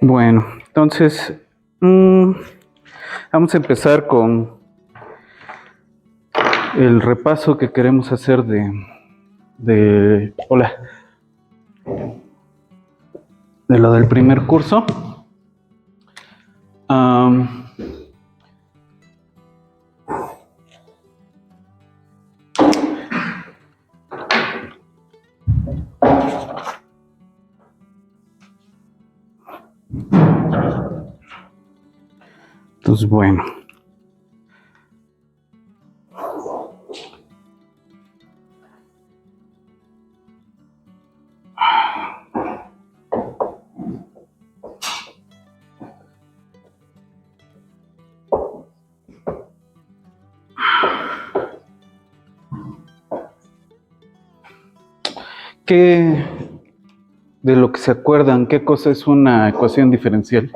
Bueno, entonces vamos a empezar con el repaso que queremos hacer de lo del primer curso. Entonces, bueno. ¿Qué de lo que se acuerdan, qué cosa es una ecuación diferencial?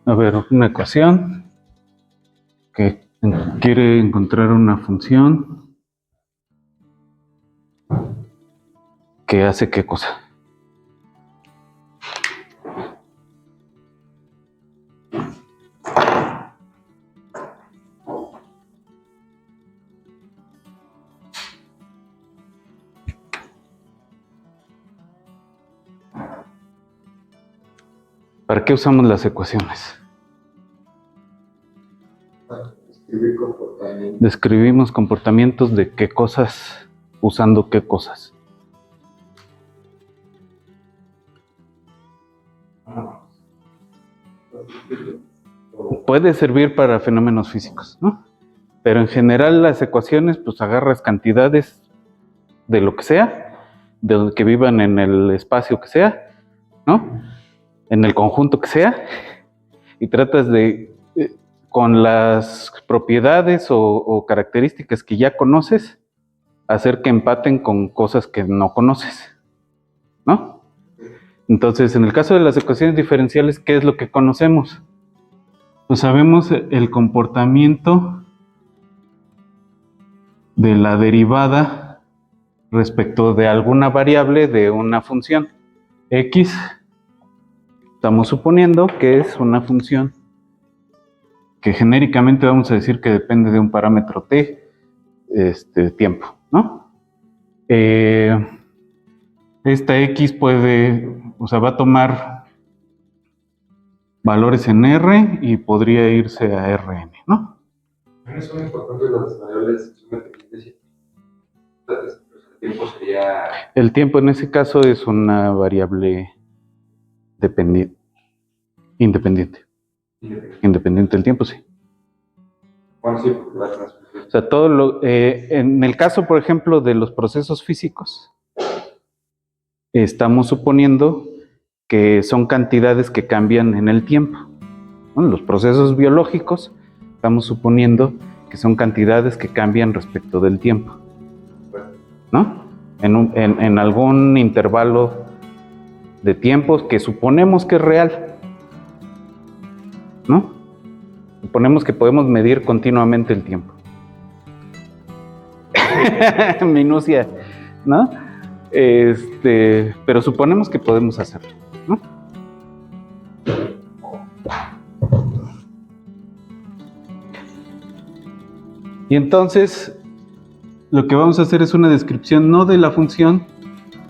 A ver, una ecuación que quiere encontrar una función que hace qué cosa. ¿Para qué usamos las ecuaciones? Describimos comportamientos de qué cosas, usando qué cosas. Puede servir para fenómenos físicos, ¿no? Pero en general las ecuaciones, pues agarras cantidades de lo que sea, de lo que vivan en el espacio que sea, ¿no? En el conjunto que sea, y tratas de, con las propiedades o características que ya conoces, hacer que empaten con cosas que no conoces, ¿no? Entonces, en el caso de las ecuaciones diferenciales, ¿qué es lo que conocemos? Pues sabemos el comportamiento de la derivada respecto de alguna variable de una función x. Estamos suponiendo que es una función que genéricamente vamos a decir que depende de un parámetro t, tiempo, ¿no? Esta x va a tomar valores en R y podría irse a Rn, ¿no? Son importantes las variables independientes. El tiempo sería... El tiempo en ese caso es una variable independiente. Independiente del tiempo, sí. Bueno, sí, porque la transmisión. O sea, en el caso, por ejemplo, de los procesos físicos, estamos suponiendo que son cantidades que cambian en el tiempo. Bueno, los procesos biológicos, estamos suponiendo que son cantidades que cambian respecto del tiempo, ¿no? En algún intervalo de tiempos que suponemos que es real, ¿no? Suponemos que podemos medir continuamente el tiempo. Minucia, ¿no? Pero suponemos que podemos hacerlo, ¿no? Y entonces, lo que vamos a hacer es una descripción no de la función,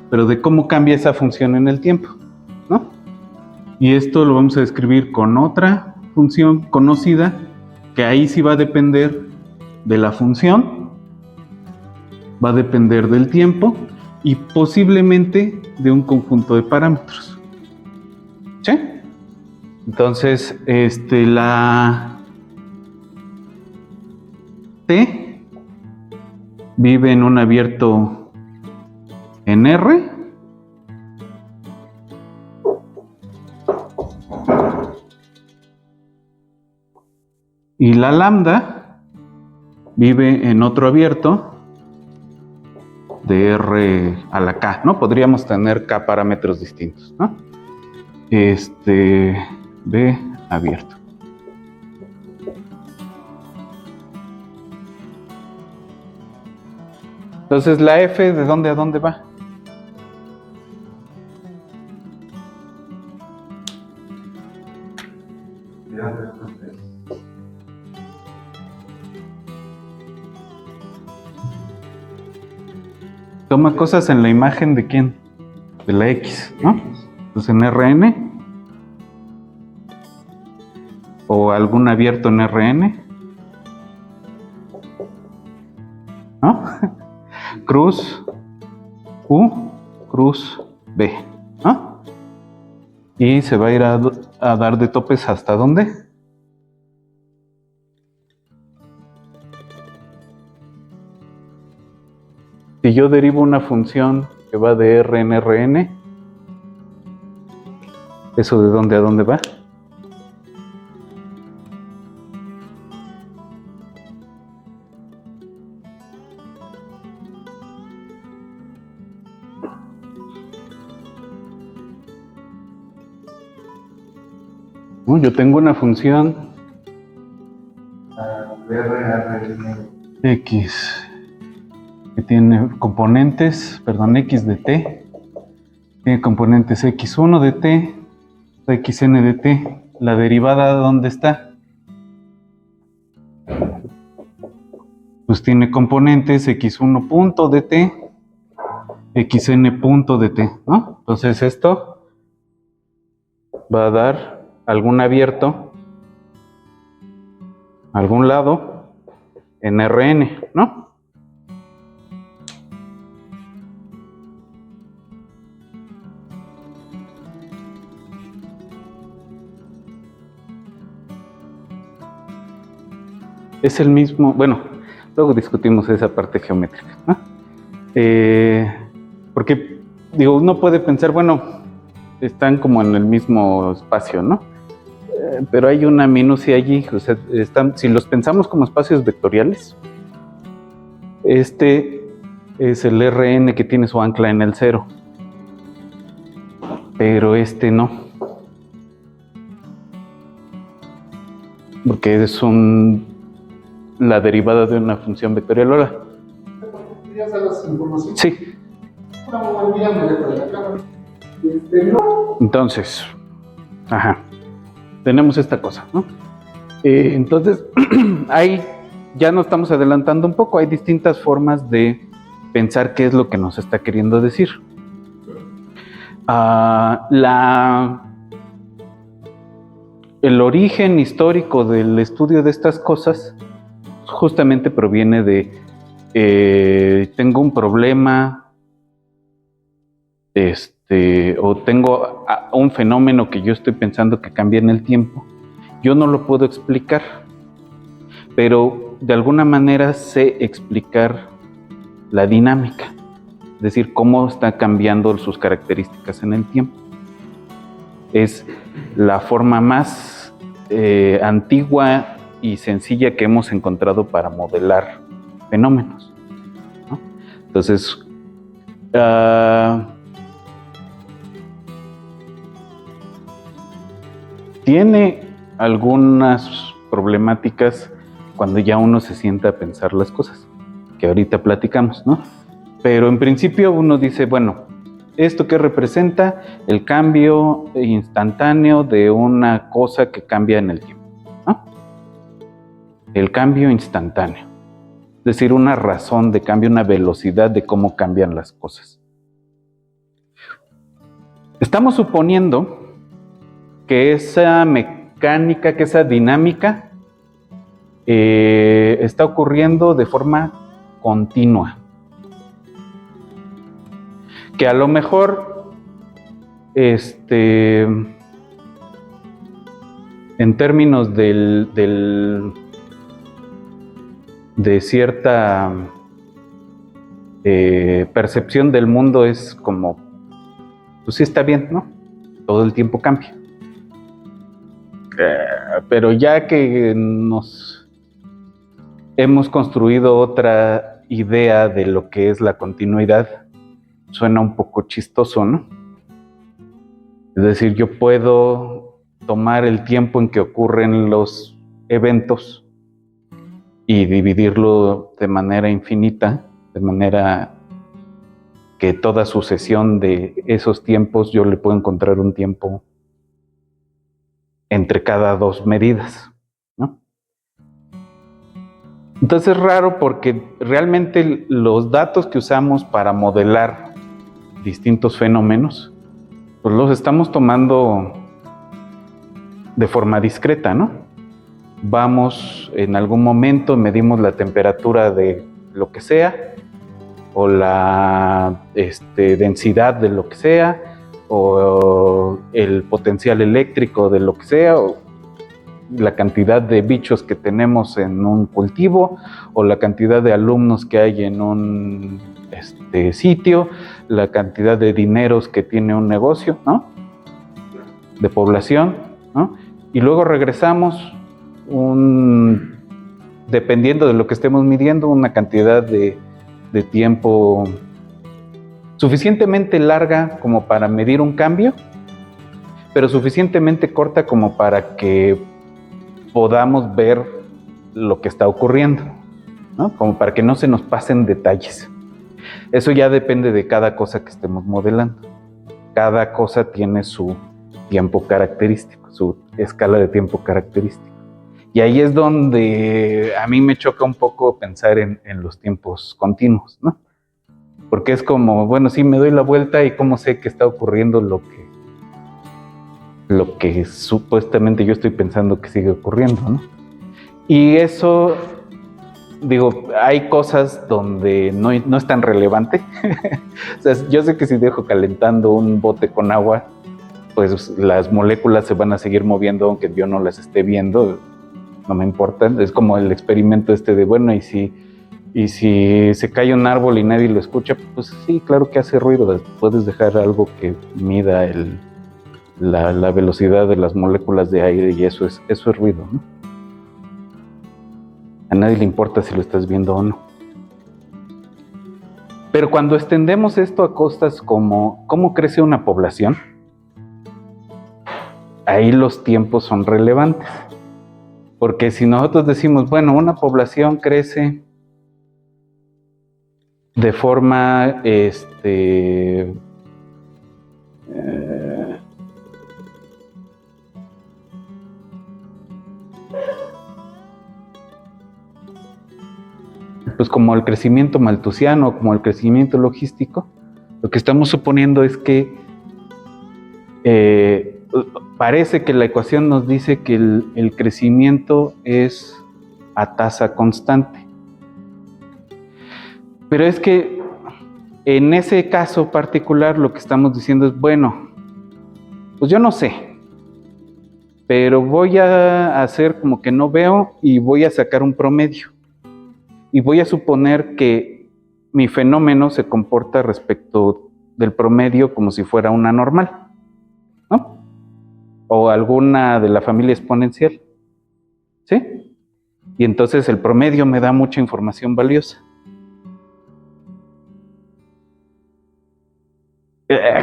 pero de cómo cambia esa función en el tiempo, ¿no? Y esto lo vamos a describir con otra función conocida, que ahí sí va a depender de la función, va a depender del tiempo y posiblemente de un conjunto de parámetros. ¿Sí? Entonces, la T vive en un abierto en R y la lambda vive en otro abierto de R a la K, ¿no? Podríamos tener K parámetros distintos, ¿no? B abierto. Entonces, la F, ¿de dónde a dónde va? Toma cosas en la imagen de quién? De la X, ¿no? Entonces en Rn o algún abierto en Rn, ¿no? Cruz Q, cruz B, ¿no? Y se va a ir a dar de topes ¿hasta dónde? Si yo derivo una función que va de R en Rn, ¿eso de dónde a dónde va? Yo tengo una función X que tiene componentes, X de t, tiene componentes x1 de t, xn de t. ¿La derivada dónde está? Pues tiene componentes x1 punto de t, xn punto de t, ¿no? Entonces esto va a dar algún abierto a algún lado en Rn, ¿no? Es el mismo, bueno, luego discutimos esa parte geométrica, ¿no? Porque, digo, uno puede pensar, bueno, están como en el mismo espacio, ¿no? Pero hay una minucia allí, o sea, si los pensamos como espacios vectoriales, este es el Rn que tiene su ancla en el 0, pero este no, porque es la derivada de una función vectorial. Hola. ¿Ya sabes información? Sí. Entonces, tenemos esta cosa, ¿no? Entonces, ahí ya nos estamos adelantando un poco. Hay distintas formas de pensar qué es lo que nos está queriendo decir. El origen histórico del estudio de estas cosas justamente proviene de tengo un problema, o tengo un fenómeno que yo estoy pensando que cambia en el tiempo. Yo no lo puedo explicar, pero de alguna manera sé explicar la dinámica, es decir, cómo está cambiando sus características en el tiempo. Es la forma más antigua y sencilla que hemos encontrado para modelar fenómenos, ¿no? Entonces, tiene algunas problemáticas cuando ya uno se sienta a pensar las cosas, que ahorita platicamos, ¿no? Pero en principio uno dice, bueno, ¿esto qué representa? El cambio instantáneo de una cosa que cambia en el tiempo, ¿no? El cambio instantáneo, es decir, una razón de cambio, una velocidad de cómo cambian las cosas. Estamos suponiendo que esa mecánica, que esa dinámica está ocurriendo de forma continua. Que a lo mejor, en términos de cierta percepción del mundo es como, pues sí está bien, ¿no? Todo el tiempo cambia. Pero ya que nos hemos construido otra idea de lo que es la continuidad, suena un poco chistoso, ¿no? Es decir, yo puedo tomar el tiempo en que ocurren los eventos y dividirlo de manera infinita, de manera que toda sucesión de esos tiempos yo le puedo encontrar un tiempo entre cada dos medidas, ¿no? Entonces es raro porque realmente los datos que usamos para modelar distintos fenómenos, pues los estamos tomando de forma discreta, ¿no? Vamos, en algún momento medimos la temperatura de lo que sea, o la densidad de lo que sea, o el potencial eléctrico de lo que sea, o la cantidad de bichos que tenemos en un cultivo, o la cantidad de alumnos que hay en un sitio, la cantidad de dineros que tiene un negocio, ¿no? De población, ¿no? Y luego regresamos dependiendo de lo que estemos midiendo, una cantidad de tiempo suficientemente larga como para medir un cambio, pero suficientemente corta como para que podamos ver lo que está ocurriendo, ¿no? Como para que no se nos pasen detalles. Eso ya depende de cada cosa que estemos modelando. Cada cosa tiene su tiempo característico, su escala de tiempo característico. Y ahí es donde a mí me choca un poco pensar en los tiempos continuos, ¿no? Porque es como, bueno, sí, me doy la vuelta y cómo sé que está ocurriendo lo que supuestamente yo estoy pensando que sigue ocurriendo, ¿no? Y eso, digo, hay cosas donde no es tan relevante. O sea, yo sé que si dejo calentando un bote con agua, pues las moléculas se van a seguir moviendo aunque yo no las esté viendo. No me importa, es como el experimento de, bueno, y si se cae un árbol y nadie lo escucha, pues sí, claro que hace ruido, puedes dejar algo que mida la velocidad de las moléculas de aire y eso es ruido, ¿no? A nadie le importa si lo estás viendo o no. Pero cuando extendemos esto a cosas como cómo crece una población, ahí los tiempos son relevantes. Porque si nosotros decimos, bueno, una población crece de forma, pues como el crecimiento malthusiano, como el crecimiento logístico, lo que estamos suponiendo es que parece que la ecuación nos dice que el crecimiento es a tasa constante. Pero es que en ese caso particular lo que estamos diciendo es, bueno, pues yo no sé, pero voy a hacer como que no veo y voy a sacar un promedio. Y voy a suponer que mi fenómeno se comporta respecto del promedio como si fuera una normal, ¿no? O alguna de la familia exponencial, ¿sí? Y entonces el promedio me da mucha información valiosa.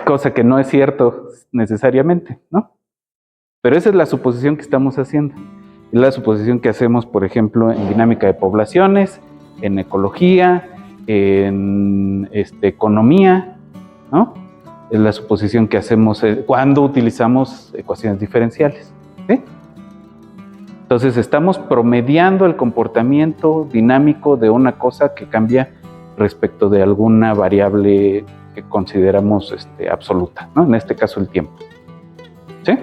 Cosa que no es cierto necesariamente, ¿no? Pero esa es la suposición que estamos haciendo. Es la suposición que hacemos, por ejemplo, en dinámica de poblaciones, en ecología, en economía, ¿no? Es la suposición que hacemos cuando utilizamos ecuaciones diferenciales, ¿sí? Entonces estamos promediando el comportamiento dinámico de una cosa que cambia respecto de alguna variable que consideramos absoluta, ¿no? En este caso el tiempo, ¿sí?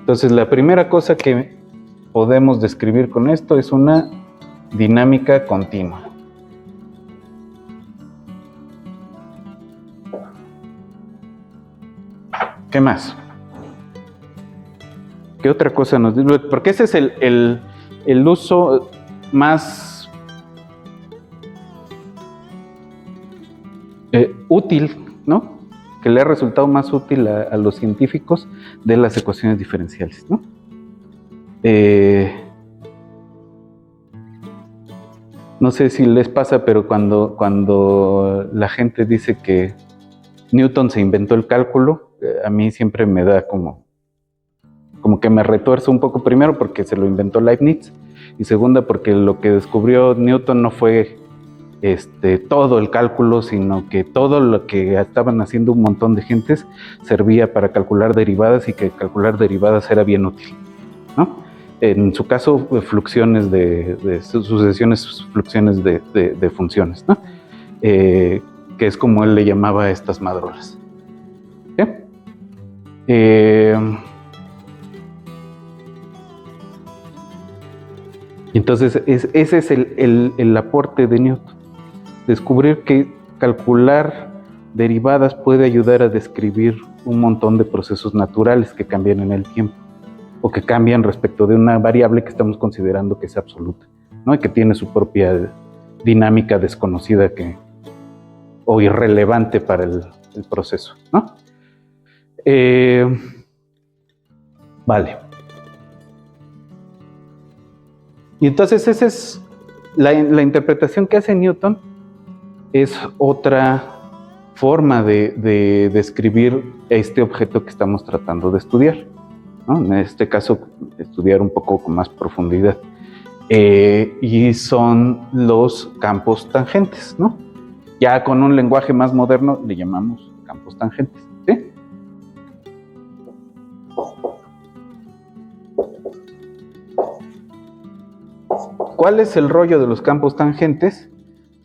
Entonces la primera cosa que podemos describir con esto es una dinámica continua. ¿Qué más? ¿Qué otra cosa nos dice? Porque ese es el uso más útil, ¿no? Que le ha resultado más útil a los científicos de las ecuaciones diferenciales, ¿no? No sé si les pasa, pero cuando la gente dice que Newton se inventó el cálculo, a mí siempre me da como como que me retuerzo un poco, primero porque se lo inventó Leibniz y segunda porque lo que descubrió Newton no fue todo el cálculo, sino que todo lo que estaban haciendo un montón de gentes servía para calcular derivadas y que calcular derivadas era bien útil, ¿no? En su caso, fluxiones de sucesiones, fluxiones de funciones, ¿no? Que es como él le llamaba a estas madrolas. ¿Sí? Entonces, ese es el aporte de Newton. Descubrir que calcular derivadas puede ayudar a describir un montón de procesos naturales que cambian en el tiempo o que cambian respecto de una variable que estamos considerando que es absoluta, ¿no? Y que tiene su propia dinámica desconocida o irrelevante para el proceso, ¿no? Vale. Y entonces esa es la interpretación que hace Newton. Es otra forma de describir este objeto que estamos tratando de estudiar, ¿no? En este caso, estudiar un poco con más profundidad. Y son los campos tangentes, ¿no? Ya con un lenguaje más moderno le llamamos campos tangentes, ¿sí? ¿Cuál es el rollo de los campos tangentes?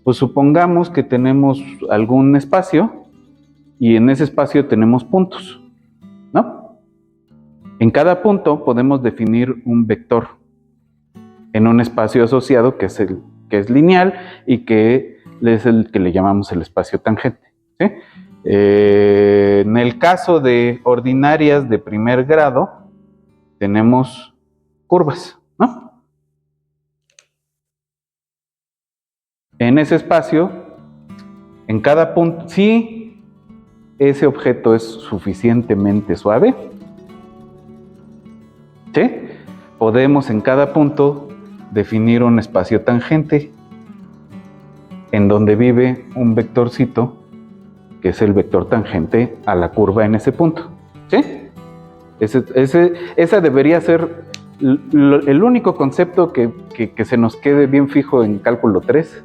Pues supongamos que tenemos algún espacio y en ese espacio tenemos puntos, ¿no? En cada punto podemos definir un vector en un espacio asociado que es lineal y que es el que le llamamos el espacio tangente, ¿sí? En el caso de ordinarias de primer grado tenemos curvas, ¿no? En ese espacio, en cada punto, si ese objeto es suficientemente suave, ¿sí? Podemos en cada punto definir un espacio tangente en donde vive un vectorcito que es el vector tangente a la curva en ese punto, ¿sí? Esa debería ser el único concepto que se nos quede bien fijo en cálculo 3,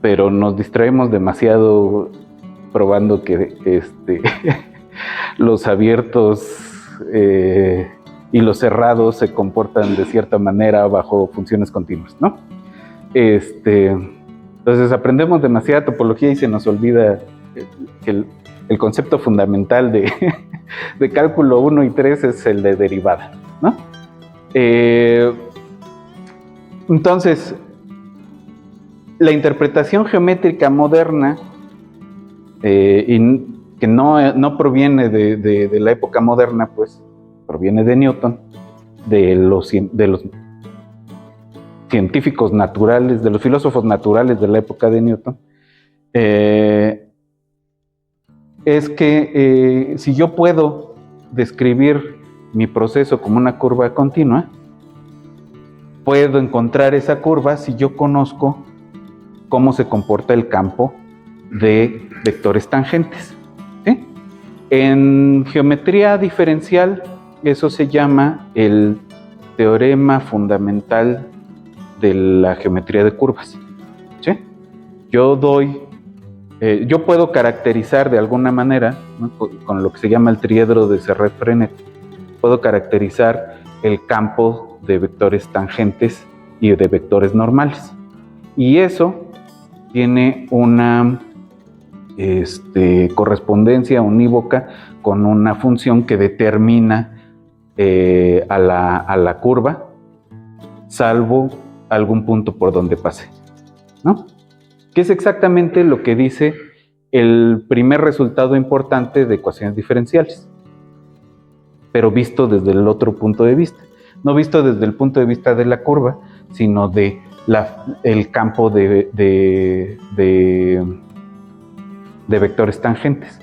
pero nos distraemos demasiado probando que los abiertos y los cerrados se comportan de cierta manera bajo funciones continuas, ¿no? Entonces aprendemos demasiada topología y se nos olvida que el concepto fundamental de cálculo 1 y 3 es el de derivada, ¿no? Entonces, la interpretación geométrica moderna, y que no proviene de la época moderna, pues proviene de Newton, de los científicos naturales, de los filósofos naturales de la época de Newton, es que si yo puedo describir mi proceso como una curva continua, puedo encontrar esa curva si yo conozco cómo se comporta el campo de vectores tangentes, ¿sí? En geometría diferencial, eso se llama el teorema fundamental de la geometría de curvas, ¿sí? Yo puedo caracterizar de alguna manera, ¿no? Con lo que se llama el triedro de Serret-Frenet, puedo caracterizar el campo de vectores tangentes y de vectores normales. Y eso tiene una correspondencia unívoca con una función que determina a la curva, salvo algún punto por donde pase, ¿no? Que es exactamente lo que dice el primer resultado importante de ecuaciones diferenciales, pero visto desde el otro punto de vista. No visto desde el punto de vista de la curva, sino de el campo de vectores tangentes.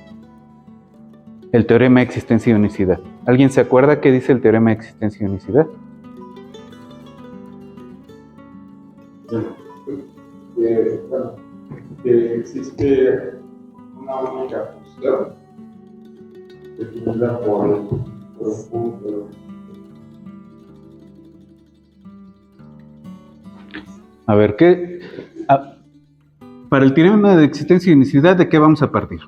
El teorema de existencia y unicidad. ¿Alguien se acuerda qué dice el teorema de existencia y unicidad? Que existe una única función definida por A ver, para el teorema de existencia y unicidad, ¿de qué vamos a partir?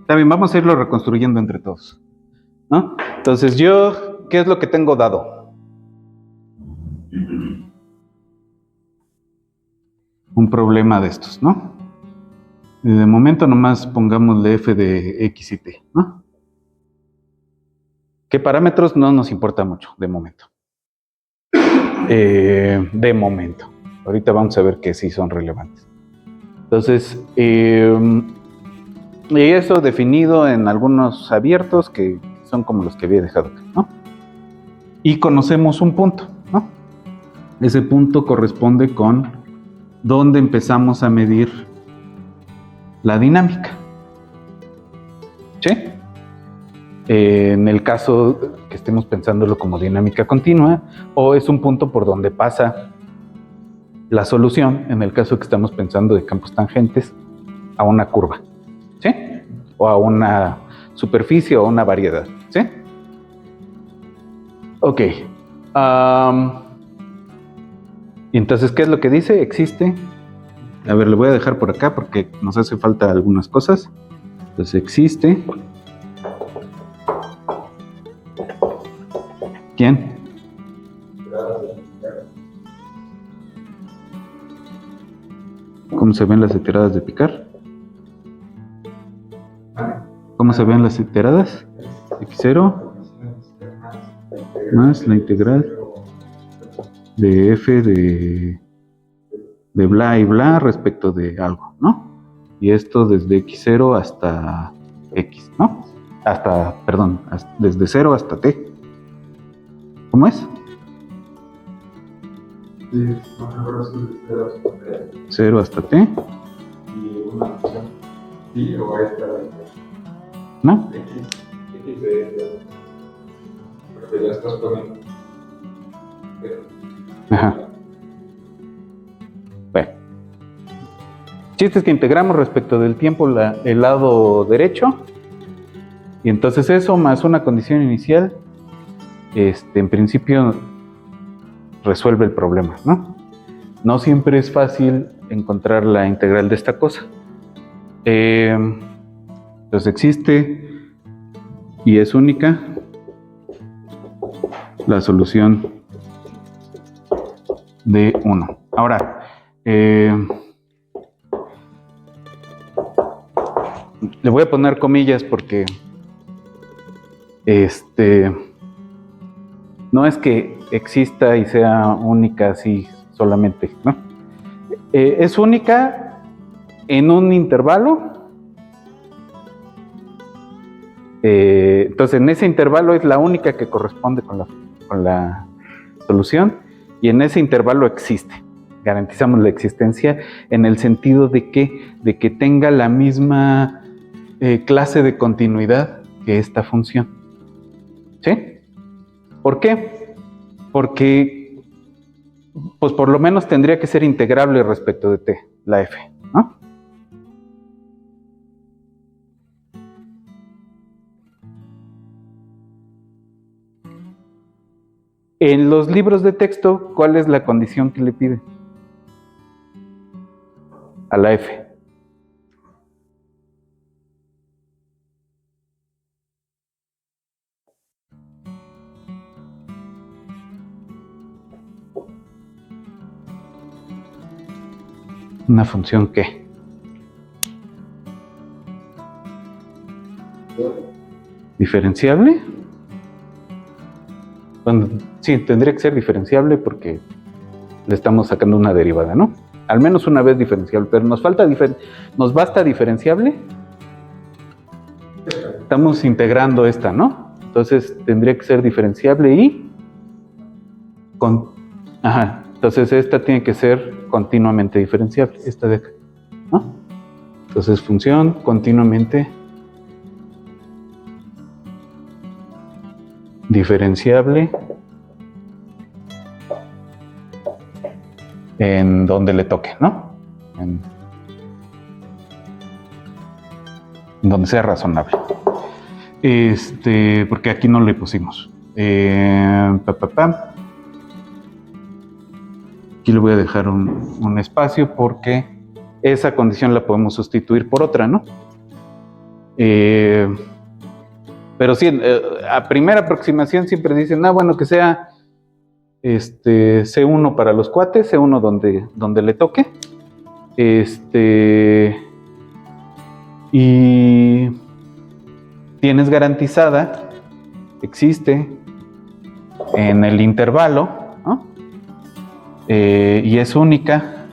Está bien, vamos a irlo reconstruyendo entre todos, ¿no? Entonces yo, ¿qué es lo que tengo dado? Un problema de estos, ¿no? Y de momento nomás pongámosle f de x y t, ¿no? ¿Qué parámetros? No nos importa mucho, de momento. De momento. Ahorita vamos a ver que sí son relevantes. Entonces, y eso definido en algunos abiertos que son como los que había dejado acá, ¿no? Y conocemos un punto, ¿no? Ese punto corresponde con donde empezamos a medir la dinámica. ¿Sí? En el caso que estemos pensándolo como dinámica continua, o es un punto por donde pasa la solución, en el caso que estamos pensando de campos tangentes a una curva, ¿sí? O a una superficie o a una variedad, ¿sí? Ok. Y entonces, ¿qué es lo que dice? Existe. A ver, le voy a dejar por acá porque nos hace falta algunas cosas. Entonces, existe. ¿Quién? ¿Cómo se ven las iteradas de picar? ¿Cómo se ven las iteradas? X0 más la integral de f de bla y bla respecto de algo, ¿no? Y esto desde x0 hasta x, ¿no? Desde 0 hasta t. ¿Cómo es? 0 hasta t. Y una función y o esta ¿No? X de porque ya estás poniendo. Ajá. Bueno. Chiste es que integramos respecto del tiempo el lado derecho. Y entonces eso más una condición inicial, en principio resuelve el problema, ¿no? No siempre es fácil encontrar la integral de esta cosa. Entonces existe y es única la solución de 1. Ahora, le voy a poner comillas porque no es que exista y sea única así solamente, ¿no? Es única en un intervalo. Entonces en ese intervalo es la única que corresponde con la solución y en ese intervalo existe. Garantizamos la existencia en el sentido de que tenga la misma clase de continuidad que esta función. ¿Sí? ¿Por qué? Porque pues por lo menos tendría que ser integrable respecto de t, la f, ¿no? En los libros de texto, ¿cuál es la condición que le pide? A la f. ¿Una función qué? ¿Diferenciable? Bueno, sí, tendría que ser diferenciable porque le estamos sacando una derivada, ¿no? Al menos una vez diferenciable, pero nos basta diferenciable. Estamos integrando esta, ¿no? Entonces tendría que ser diferenciable y entonces esta tiene que ser continuamente diferenciable, esta de acá, ¿no? Entonces función continuamente diferenciable en donde le toque, ¿no? En donde sea razonable. Porque aquí no le pusimos. Aquí le voy a dejar un espacio porque esa condición la podemos sustituir por otra, ¿no? Pero sí, a primera aproximación siempre dicen, bueno, que sea C1 para los cuates, C1 donde le toque. Y tienes garantizada, existe en el intervalo, ¿no? Y es única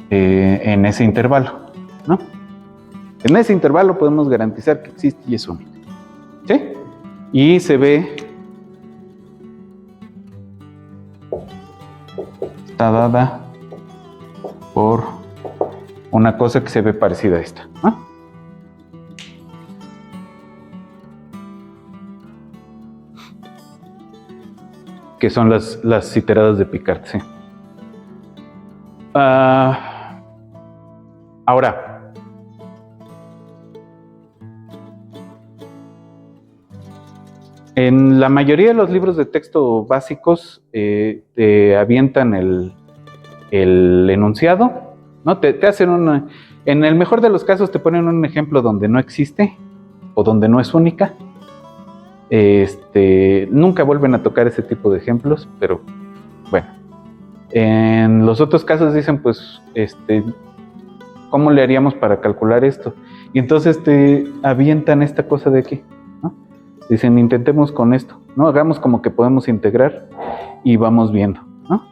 en ese intervalo, ¿no? En ese intervalo podemos garantizar que existe y es única, ¿sí? Y se ve, está dada por una cosa que se ve parecida a esta, ¿no? Que son las iteradas de Picard, sí. Ahora, en la mayoría de los libros de texto básicos te avientan el enunciado, ¿no? Te hacen en el mejor de los casos te ponen un ejemplo donde no existe o donde no es única. Nunca vuelven a tocar ese tipo de ejemplos, pero bueno. En los otros casos dicen, pues, ¿cómo le haríamos para calcular esto? Y entonces te avientan esta cosa de aquí, ¿no? Dicen, intentemos con esto, ¿no? Hagamos como que podemos integrar y vamos viendo, ¿no?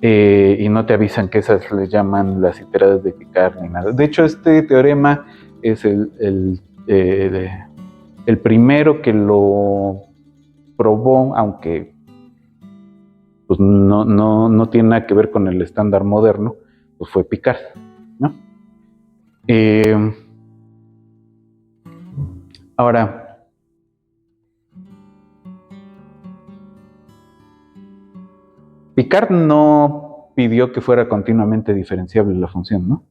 Y no te avisan que esas les llaman las iteradas de Picard ni nada. De hecho, este teorema es el primero que lo probó, aunque pues no tiene nada que ver con el estándar moderno, pues fue Picard, ¿no? Ahora, Picard no pidió que fuera continuamente diferenciable la función, ¿no?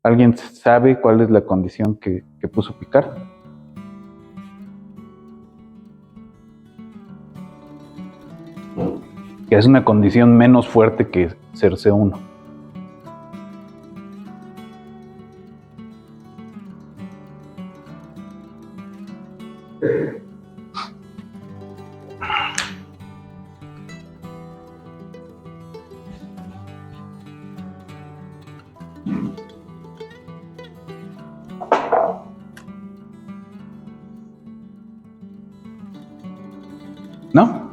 ¿Alguien sabe cuál es la condición que puso Picard? Que es una condición menos fuerte que ser C1. ¿No?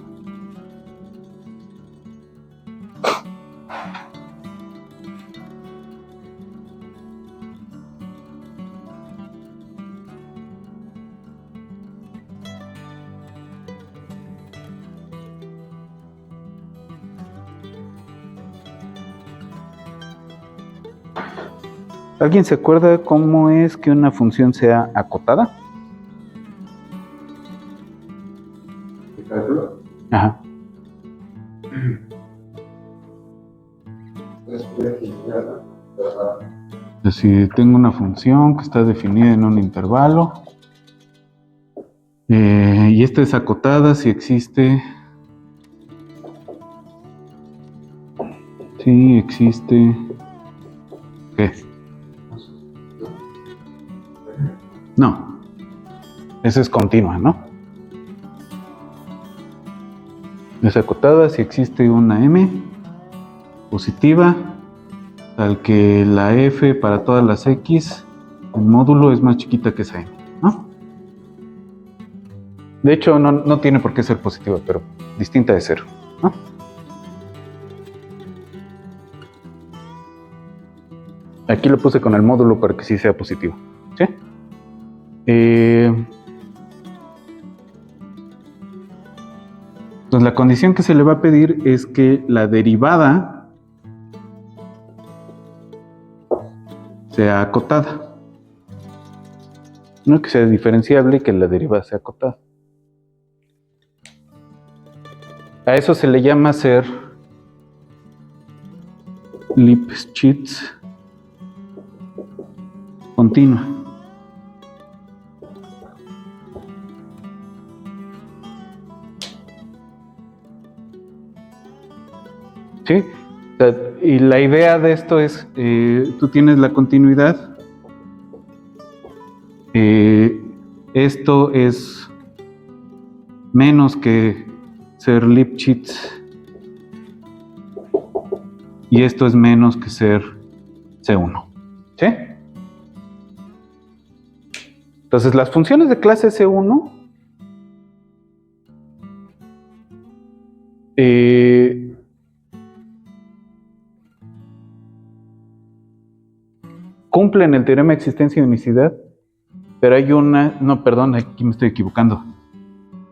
¿Alguien se acuerda cómo es que una función sea acotada? ¿Qué cálculo? Ajá. Si tengo una función que está definida en un intervalo y esta es acotada si existe. Sí, existe. ¿Qué? No. Esa es continua, ¿no? Es acotada si existe una m positiva al que la f para todas las x en módulo es más chiquita que esa m, ¿no? De hecho, no tiene por qué ser positiva, pero distinta de 0, ¿no? Aquí lo puse con el módulo para que sí sea positivo, ¿sí? Entonces la condición que se le va a pedir es que la derivada sea acotada. No que sea diferenciable y que la derivada sea acotada. A eso se le llama ser Lipschitz continua. ¿Sí? O sea, y la idea de esto es, tú tienes la continuidad, esto es menos que ser Lipschitz y esto es menos que ser C1. ¿Sí? Entonces las funciones de clase C1 cumplen el teorema de existencia y unicidad, pero hay una, no, perdón, aquí me estoy equivocando,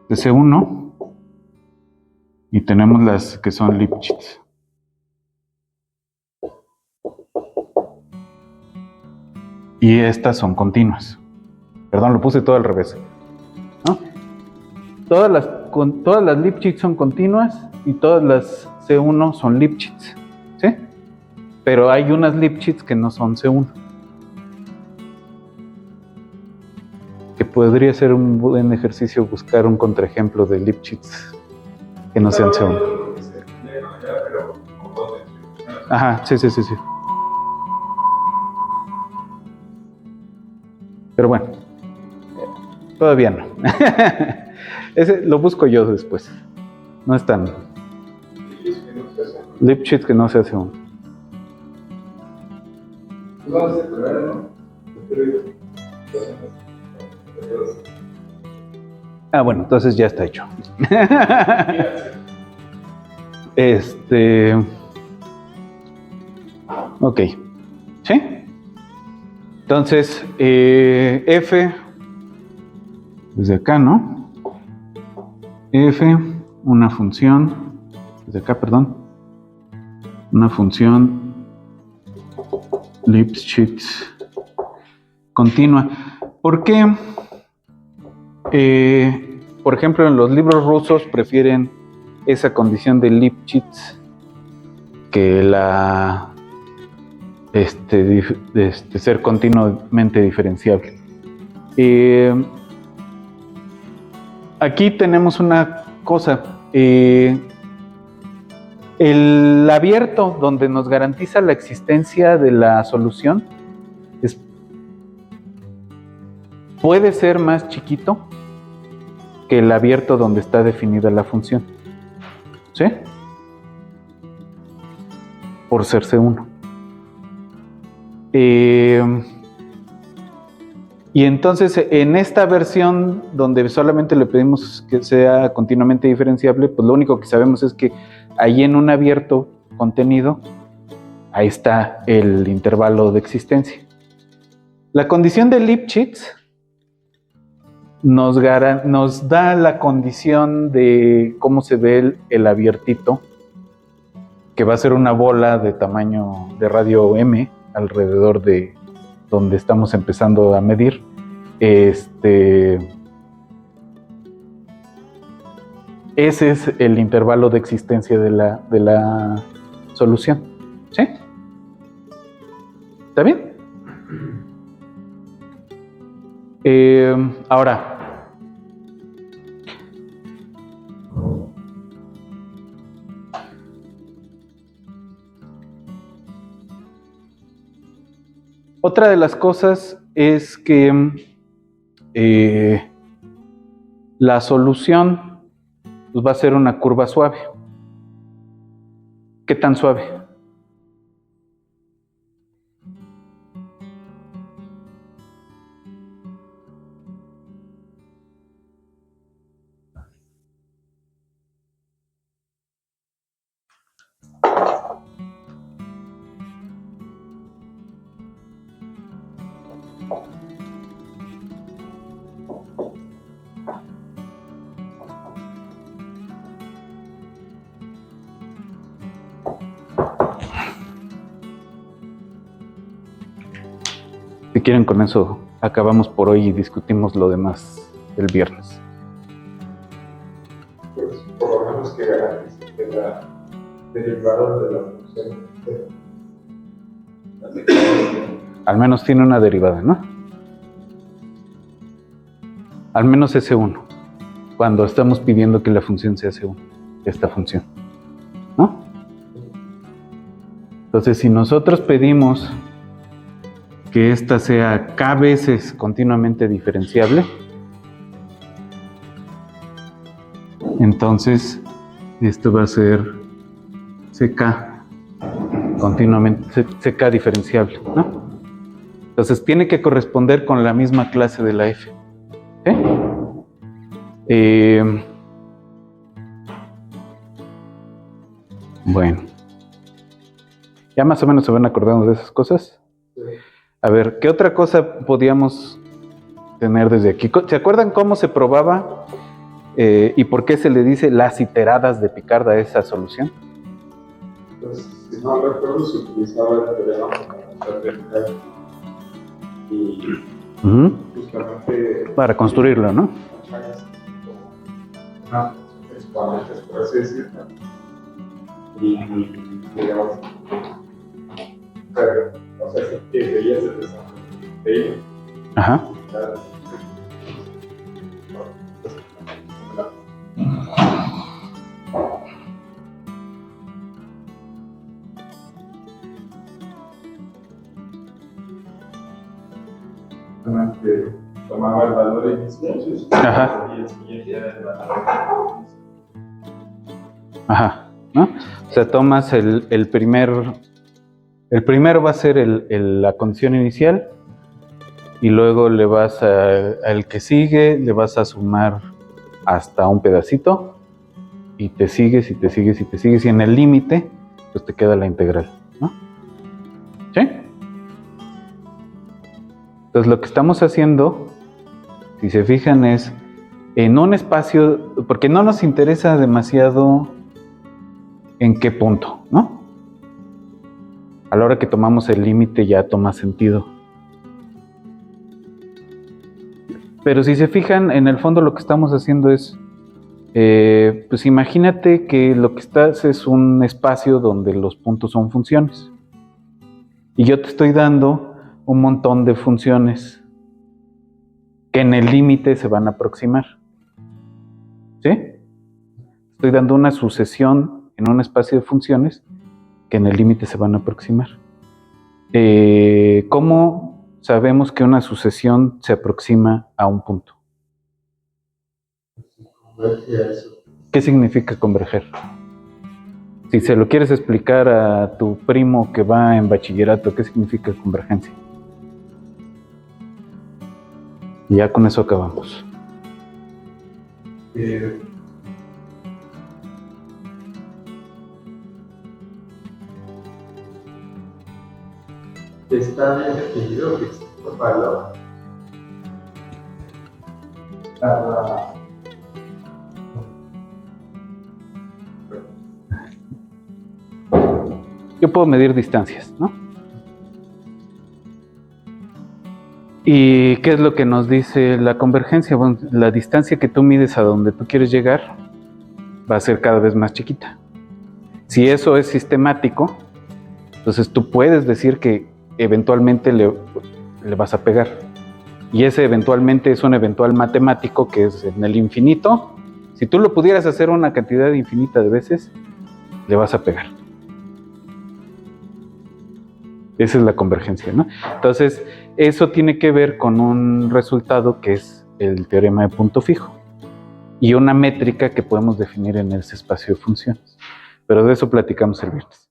de C1 y tenemos las que son Lipschitz. Y estas son continuas. Perdón, lo puse todo al revés, ¿no? Todas las Lipschitz son continuas y todas las C1 son Lipschitz, ¿sí? Pero hay unas Lipschitz que no son C1. Que podría ser un buen ejercicio buscar un contraejemplo de Lipschitz que no sean C1. Ajá, sí. Pero bueno, todavía no. Ese lo busco yo después. No es tan... Lipschitz que no se hace uno. Ah, bueno, entonces ya está hecho. Ok. ¿Sí? Entonces, F, desde acá, ¿no? F, una función, desde acá, perdón, una función Lipschitz continua. ¿Por qué? Por ejemplo, en los libros rusos prefieren esa condición de Lipschitz que la ser continuamente diferenciable. Aquí tenemos una cosa. El abierto, donde nos garantiza la existencia de la solución, puede ser más chiquito que el abierto donde está definida la función. ¿Sí? Por ser C1. Y entonces en esta versión donde solamente le pedimos que sea continuamente diferenciable, pues lo único que sabemos es que ahí en un abierto contenido, ahí está el intervalo de existencia. La condición de Lipschitz nos da la condición de cómo se ve el abiertito, que va a ser una bola de tamaño de radio M alrededor de donde estamos empezando a medir. Ese es el intervalo de existencia de la solución. ¿Sí? ¿Está bien? Ahora, otra de las cosas es que la solución pues, va a ser una curva suave. ¿Qué tan suave? Si quieren, con eso acabamos por hoy y discutimos lo demás el viernes. Pues por lo menos que garantice que la derivada de la función al menos tiene una derivada, ¿no? Al menos S1, cuando estamos pidiendo que la función sea C1, esta función, ¿no? Entonces, si nosotros pedimos que esta sea k veces continuamente diferenciable, entonces esto va a ser ck continuamente, ck diferenciable, ¿no? Entonces tiene que corresponder con la misma clase de la f. ¿Sí? Bueno, ya más o menos se van acordando de esas cosas. A ver, ¿qué otra cosa podíamos tener desde aquí? ¿Se acuerdan cómo se probaba y por qué se le dice las iteradas de Picard a esa solución? Pues, si no recuerdo, se utilizaba el teorema para verificar y justamente para construirlo, ¿no? exponentes, por así decirlo. Y digamos, pero, o sea, sí que veías el desarrollo de ello. Ajá. Tomaba el valor inicial Ajá. y el siguiente era el valor. Ajá, ¿no? O sea, tomas el primero va a ser la condición inicial y luego le vas al que sigue, le vas a sumar hasta un pedacito y te sigues y te sigues y te sigues y en el límite pues te queda la integral, ¿no? ¿Sí? Entonces lo que estamos haciendo, si se fijan, es en un espacio, porque no nos interesa demasiado en qué punto, ¿no? A la hora que tomamos el límite ya toma sentido. Pero si se fijan, en el fondo lo que estamos haciendo es, pues imagínate que lo que estás es un espacio donde los puntos son funciones. Y yo te estoy dando un montón de funciones que en el límite se van a aproximar. ¿Sí? Estoy dando una sucesión en un espacio de funciones que en el límite se van a aproximar. ¿Cómo sabemos que una sucesión se aproxima a un punto? ¿Qué significa converger? Si se lo quieres explicar a tu primo que va en bachillerato, ¿qué significa convergencia? Y ya con eso acabamos. Está bien definido que existe un valor para Yo puedo medir distancias, ¿no? ¿Y qué es lo que nos dice la convergencia? Bueno, la distancia que tú mides a donde tú quieres llegar va a ser cada vez más chiquita. Si eso es sistemático, entonces tú puedes decir que eventualmente le vas a pegar. Y ese eventualmente es un eventual matemático que es en el infinito. Si tú lo pudieras hacer una cantidad infinita de veces, le vas a pegar. Esa es la convergencia, ¿no? Entonces, eso tiene que ver con un resultado que es el teorema de punto fijo y una métrica que podemos definir en ese espacio de funciones. Pero de eso platicamos el viernes.